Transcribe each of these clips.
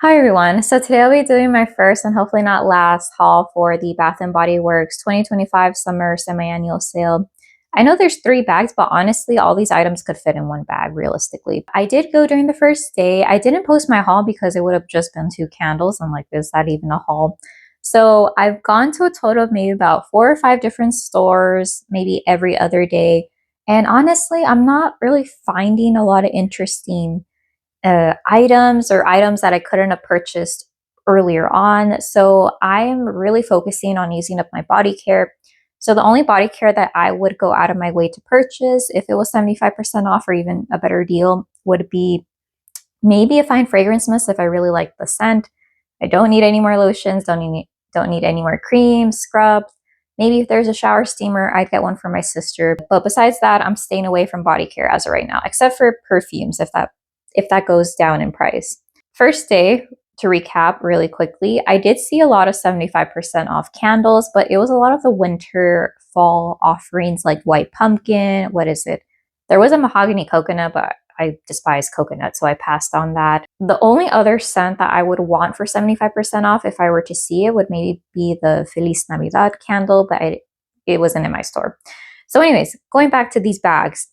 Hi everyone. So today I'll be doing my first and hopefully not last haul for the Bath& Body Works 2025 Summer Semi-Annual Sale. I know there's 3 bags, but honestly, all these items could fit in one bag realistically. I did go during the first day. I didn't post my haul because it would have just been 2 candles. I'm like, is that even a haul? So I've gone to a total of maybe about 4 or 5 different stores, maybe every other day. And honestly, I'm not really finding a lot of interesting items or items that I couldn't have purchased earlier on. So I'm really focusing on using up my body care. So the only body care that I would go out of my way to purchase if it was 75% off or even a better deal would be maybe a fine fragrance mist if I really like the scent. I don't need any more lotions, don't need any more creams, scrubs. Maybe if there's a shower steamer, I'd get one for my sister. But besides that, I'm staying away from body care as of right now, except for perfumes if that goes down in price. First day, to recap really quickly, I did see a lot of 75% off candles, but it was a lot of the winter fall offerings like white pumpkin. What is it? There was a mahogany coconut, but I despise coconut, so I passed on that. The only other scent that I would want for 75% off if I were to see it would maybe be the Feliz Navidad candle, but it wasn't in my store. So anyways, going back to these bags.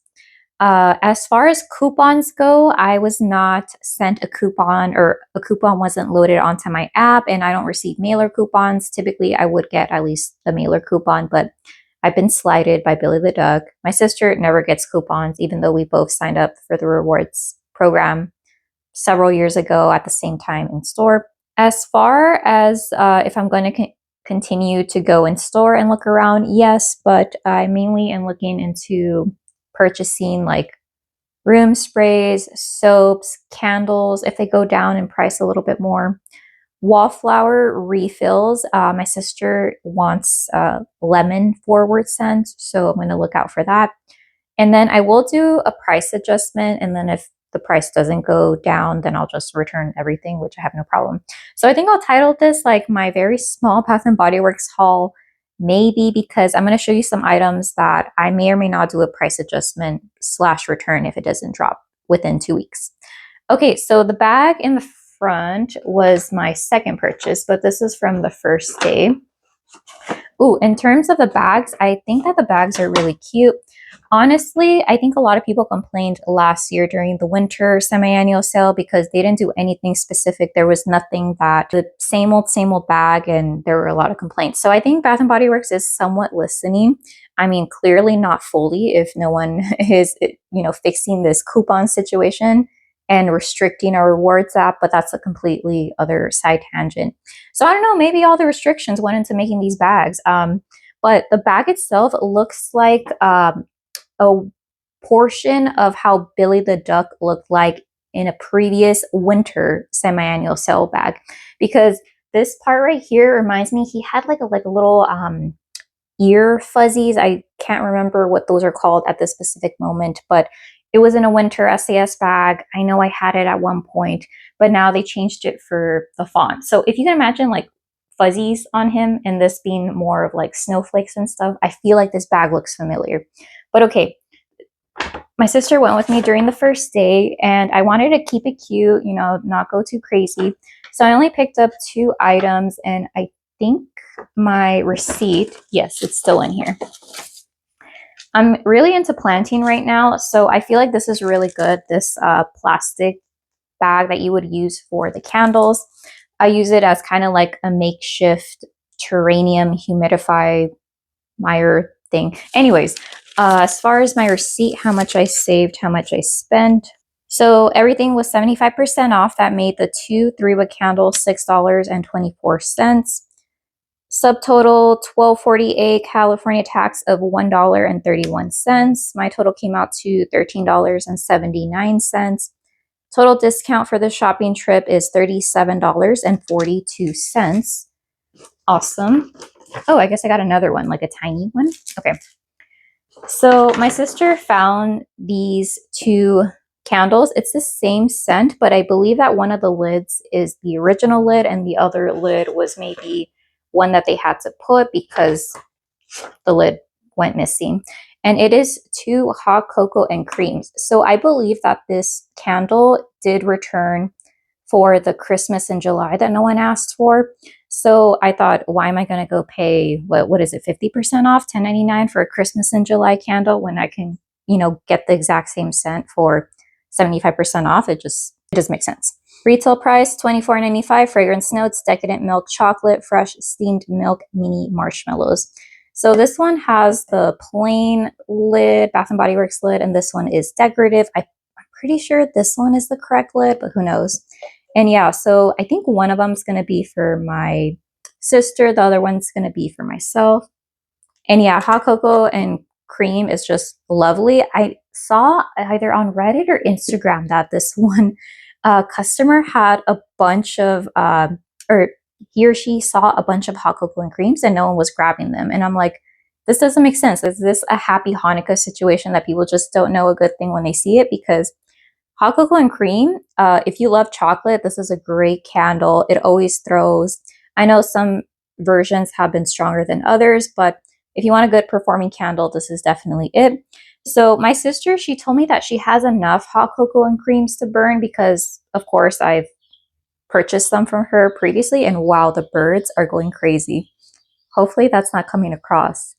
As far as coupons go, I was not sent a coupon or a coupon wasn't loaded onto my app and I don't receive mailer coupons. Typically, I would get at least the mailer coupon, but I've been slighted by Billy the Duck. My sister never gets coupons, even though we both signed up for the rewards program several years ago at the same time in store. As far as if I'm going to continue to go in store and look around, yes, but I mainly am looking into purchasing like room sprays, soaps, candles, if they go down in price a little bit more. Wallflower refills. My sister wants lemon forward scent, so I'm going to look out for that. And then I will do a price adjustment. And then if the price doesn't go down, then I'll just return everything, which I have no problem. So I think I'll title this like my very small Bath and Body Works haul, maybe because I'm going to show you some items that I may or may not do a price adjustment / return if it doesn't drop within 2 weeks. Okay, so the bag in the front was my second purchase, but this is from the first day. Ooh, in terms of the bags, I think that the bags are really cute. Honestly, I think a lot of people complained last year during the winter semi-annual sale because they didn't do anything specific. There was nothing that the same old bag, and there were a lot of complaints. So I think Bath and Body Works is somewhat listening. I mean, clearly not fully if no one is, fixing this coupon situation and restricting our rewards app, but that's a completely other side tangent. So I don't know, maybe all the restrictions went into making these bags. But the bag itself looks like a portion of how Billy the Duck looked like in a previous winter semi-annual sale bag, because this part right here reminds me he had like a little ear fuzzies. I can't remember what those are called at this specific moment, but it was in a winter SAS bag. I know I had it at one point, but now they changed it for the font. So if you can imagine like fuzzies on him and this being more of like snowflakes and stuff, I feel like this bag looks familiar. But okay, my sister went with me during the first day and I wanted to keep it cute, not go too crazy. So I only picked up 2 items and I think my receipt, yes, it's still in here. I'm really into planting right now, so I feel like this is really good, this plastic bag that you would use for the candles. I use it as kind of like a makeshift terrarium humidifier thing. Anyways, as far as my receipt, how much I saved, how much I spent. So everything was 75% off. That made the 2 3-wick candles $6.24. Subtotal $12.48, California tax of $1.31. My total came out to $13.79. Total discount for the shopping trip is $37.42. Awesome. Oh, I guess I got another one, like a tiny one. Okay. So my sister found these 2 candles. It's the same scent, but I believe that one of the lids is the original lid and the other lid was maybe one that they had to put because the lid went missing. And it is 2 hot cocoa and creams. So I believe that this candle did return for the Christmas in July that no one asked for. So I thought, why am I going to go pay, what is it, 50% off, $10.99 for a Christmas in July candle when I can, get the exact same scent for 75% off? It doesn't make sense. Retail price, $24.95, fragrance notes, decadent milk chocolate, fresh steamed milk, mini marshmallows. So this one has the plain lid, Bath and Body Works lid, and this one is decorative. I'm pretty sure this one is the correct lid, but who knows? And yeah, so I think one of them is going to be for my sister. The other one's going to be for myself. And yeah, hot cocoa and cream is just lovely. I saw either on Reddit or Instagram that this one customer had a bunch of, or he or she saw a bunch of hot cocoa and creams and no one was grabbing them. And I'm like, this doesn't make sense. Is this a happy Hanukkah situation that people just don't know a good thing when they see it? Because hot cocoa and cream, if you love chocolate, this is a great candle. It always throws. I know some versions have been stronger than others, but if you want a good performing candle, this is definitely it. So my sister, she told me that she has enough hot cocoa and creams to burn because, of course, I've purchased some from her previously, and wow, the birds are going crazy. Hopefully that's not coming across.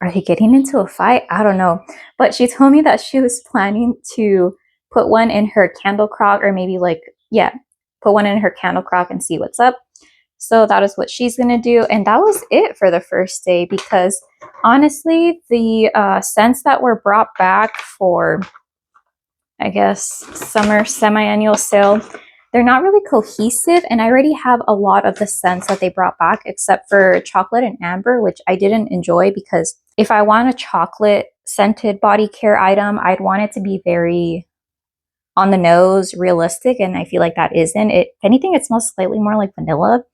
Are they getting into a fight? I don't know. But she told me that she was planning to put one in her candle crock, or maybe put one in her candle crock and see what's up. So that is what she's going to do. And that was it for the first day, because honestly, the scents that were brought back for, I guess, summer semi-annual sale, they're not really cohesive. And I already have a lot of the scents that they brought back, except for chocolate and amber, which I didn't enjoy, because if I want a chocolate scented body care item, I'd want it to be very on the nose, realistic, and I feel like that isn't. If anything, it smells slightly more like vanilla.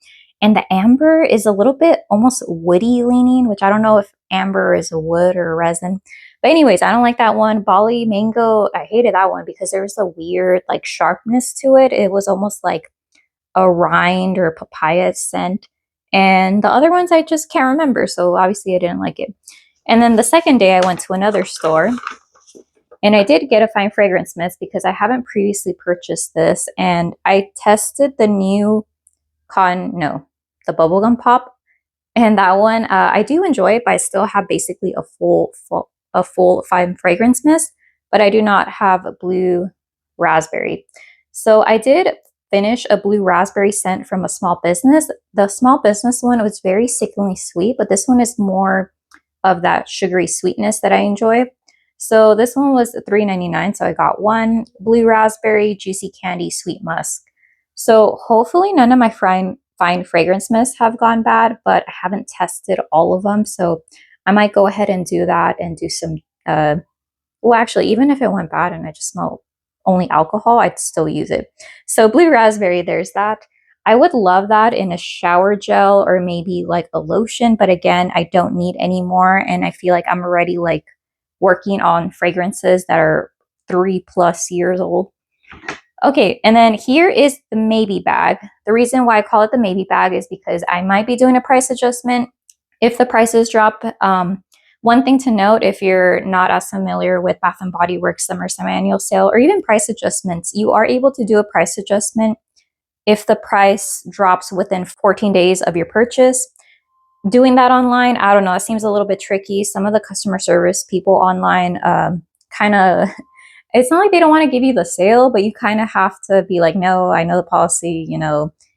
And the amber is a little bit almost woody leaning, which I don't know if amber is a wood or a resin. But anyways, I don't like that one. Bali mango, I hated that one because there was a weird like sharpness to it. It was almost like a rind or a papaya scent. And the other ones I just can't remember. So obviously I didn't like it. And then the second day I went to another store. And I did get a fine fragrance mist because I haven't previously purchased this. And I tested the new the bubblegum pop. And that one, I do enjoy it, but I still have basically a full fine fragrance mist. But I do not have a blue raspberry. So I did finish a blue raspberry scent from a small business. The small business one was very sickeningly sweet, but this one is more of that sugary sweetness that I enjoy. So this one was $3.99. So I got one blue raspberry, juicy candy, sweet musk. So hopefully none of my fine fragrance mists have gone bad, but I haven't tested all of them. So I might go ahead and do that and do some, well, actually, even if it went bad and I just smell only alcohol, I'd still use it. So blue raspberry, there's that. I would love that in a shower gel or maybe like a lotion, but again, I don't need any more. And I feel like I'm already like working on fragrances that are 3+ years old. Okay, and then here is the maybe bag. The reason why I call it the maybe bag is because I might be doing a price adjustment if the prices drop. One thing to note, if you're not as familiar with Bath and Body Works summer semi-annual sale or even price adjustments, you are able to do a price adjustment if the price drops within 14 days of your purchase. Doing that online, I don't know, it seems a little bit tricky. Some of the customer service people online kind of, it's not like they don't want to give you the sale, but you kind of have to be like, no, I know the policy,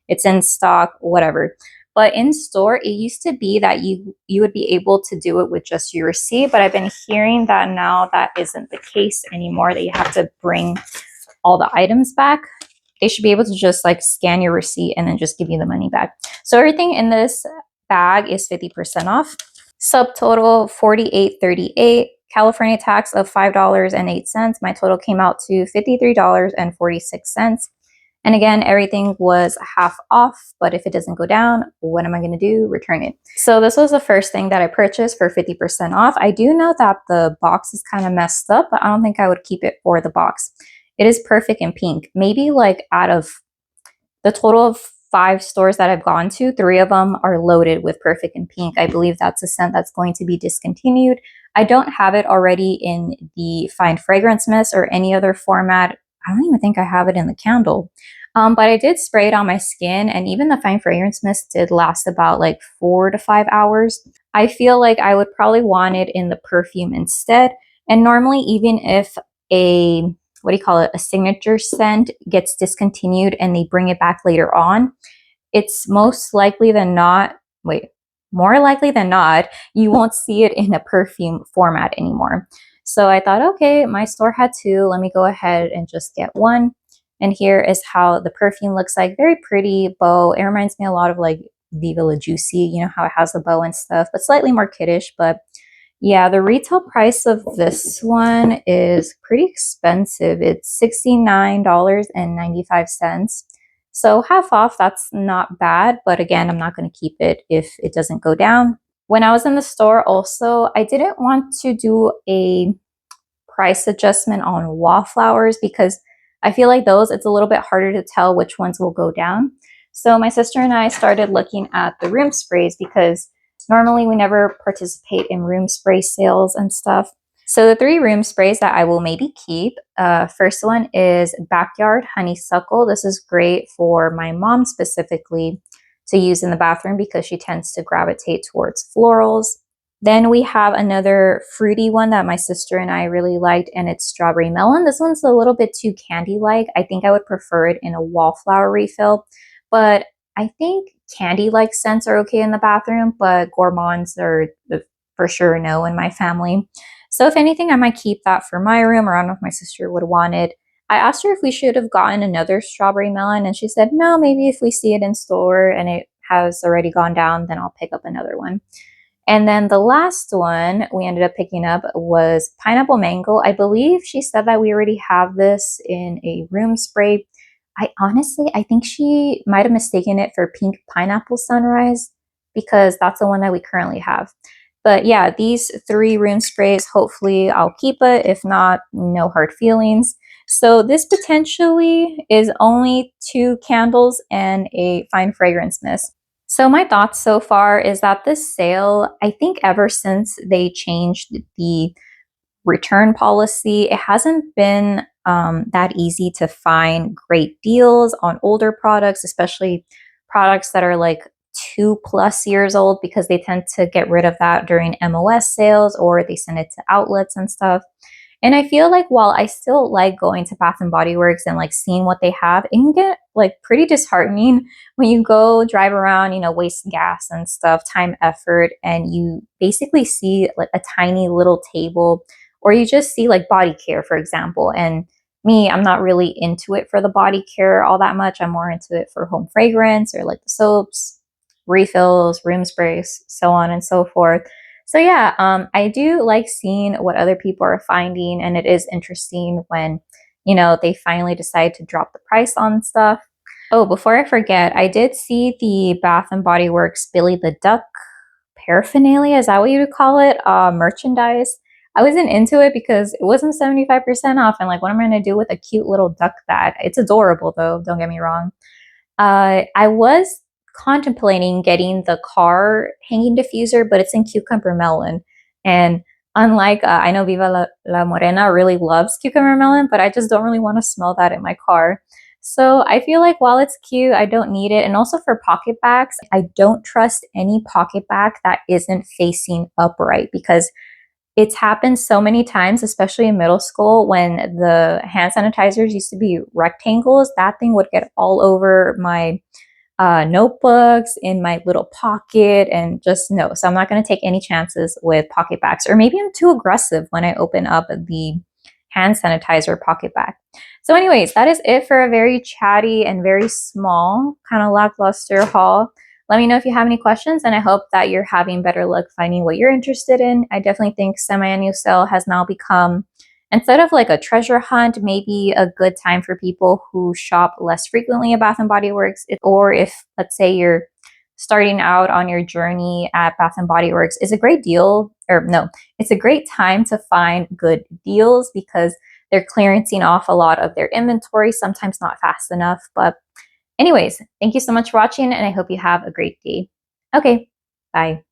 it's in stock, whatever. But in store, it used to be that you would be able to do it with just your receipt, but I've been hearing that now that isn't the case anymore, that you have to bring all the items back. They should be able to just like scan your receipt and then just give you the money back. So everything in this bag is 50% off. Subtotal $48.38. California tax of $5.08. My total came out to $53.46. And again, everything was half off, but if it doesn't go down, what am I going to do? Return it. So this was the first thing that I purchased for 50% off. I do know that the box is kind of messed up, but I don't think I would keep it for the box. It is perfect in pink. Maybe like out of the total of 5 stores that I've gone to, 3 of them are loaded with perfect in pink. I believe that's a scent that's going to be discontinued. I don't have it already in the fine fragrance mist or any other format. I don't even think I have it in the candle. But I did spray it on my skin, and even the fine fragrance mist did last about like 4 to 5 hours. I feel like I would probably want it in the perfume instead. And normally, even if a, what do you call it, a signature scent gets discontinued and they bring it back later on, it's most likely than not, wait, more likely than not, you won't see it in a perfume format anymore. So I thought, okay, my store had two. Let me go ahead and just get one. And here is how the perfume looks like. Very pretty bow. It reminds me a lot of like Viva La Juicy, you know how it has the bow and stuff, but slightly more kiddish. But yeah, the retail price of this one is pretty expensive. It's $69.95. So half off, that's not bad. But again, I'm not going to keep it if it doesn't go down. When I was in the store also, I didn't want to do a price adjustment on wallflowers because I feel like those, it's a little bit harder to tell which ones will go down. So my sister and I started looking at the room sprays because normally we never participate in room spray sales and stuff. So the 3 room sprays that I will maybe keep, first one is Backyard Honeysuckle. This is great for my mom specifically to use in the bathroom because she tends to gravitate towards florals. Then we have another fruity one that my sister and I really liked, and it's Strawberry Melon. This one's a little bit too candy-like. I think I would prefer it in a wallflower refill, but I think candy-like scents are okay in the bathroom, but gourmands are for sure no in my family. So if anything, I might keep that for my room, or I don't know if my sister would want it. I asked her if we should have gotten another Strawberry Melon, and she said, no, maybe if we see it in store and it has already gone down, then I'll pick up another one. And then the last one we ended up picking up was Pineapple Mango. I believe she said that we already have this in a room spray. I think she might have mistaken it for Pink Pineapple Sunrise because that's the one that we currently have. But yeah, these 3 room sprays, hopefully I'll keep it. If not, no hard feelings. So this potentially is only 2 candles and a fine fragrance mist. So my thoughts so far is that this sale, I think ever since they changed the return policy, it hasn't been that easy to find great deals on older products, especially products that are like 2+ years old, because they tend to get rid of that during MOS sales or they send it to outlets and stuff. And I feel like while I still like going to Bath and Body Works and like seeing what they have, it can get like pretty disheartening when you go drive around, you know, waste gas and stuff, time, effort, and you basically see like a tiny little table, or you just see like body care, for example. And me, I'm not really into it for the body care all that much. I'm more into it for home fragrance or like the soaps, refills, room sprays, so on and so forth. So yeah, I do like seeing what other people are finding, and it is interesting when, you know, they finally decide to drop the price on stuff. Oh, before I forget, I did see the Bath and Body Works Billy the Duck paraphernalia, is that what you would call it? Merchandise. I wasn't into it because it wasn't 75% off, and like, what am I going to do with a cute little duck bag? It's adorable though, don't get me wrong. I was contemplating getting the car hanging diffuser, but it's in cucumber melon. And unlike, I know La Morena really loves cucumber melon, but I just don't really want to smell that in my car. So I feel like while it's cute, I don't need it. And also for pocket bags, I don't trust any pocket bag that isn't facing upright, because it's happened so many times, especially in middle school when the hand sanitizers used to be rectangles. That thing would get all over my notebooks, in my little pocket, and just no. So I'm not going to take any chances with pocket bags. Or maybe I'm too aggressive when I open up the hand sanitizer pocket bag. So anyways, that is it for a very chatty and very small, kind of lackluster haul. Let me know if you have any questions, and I hope that you're having better luck finding what you're interested in. I definitely think semi-annual sale has now become, instead of like a treasure hunt, maybe a good time for people who shop less frequently at Bath and Body Works, or if, let's say, you're starting out on your journey at Bath and Body Works, is a great deal, or no, it's a great time to find good deals because they're clearancing off a lot of their inventory, sometimes not fast enough. But anyways, thank you so much for watching, and I hope you have a great day. Okay, bye.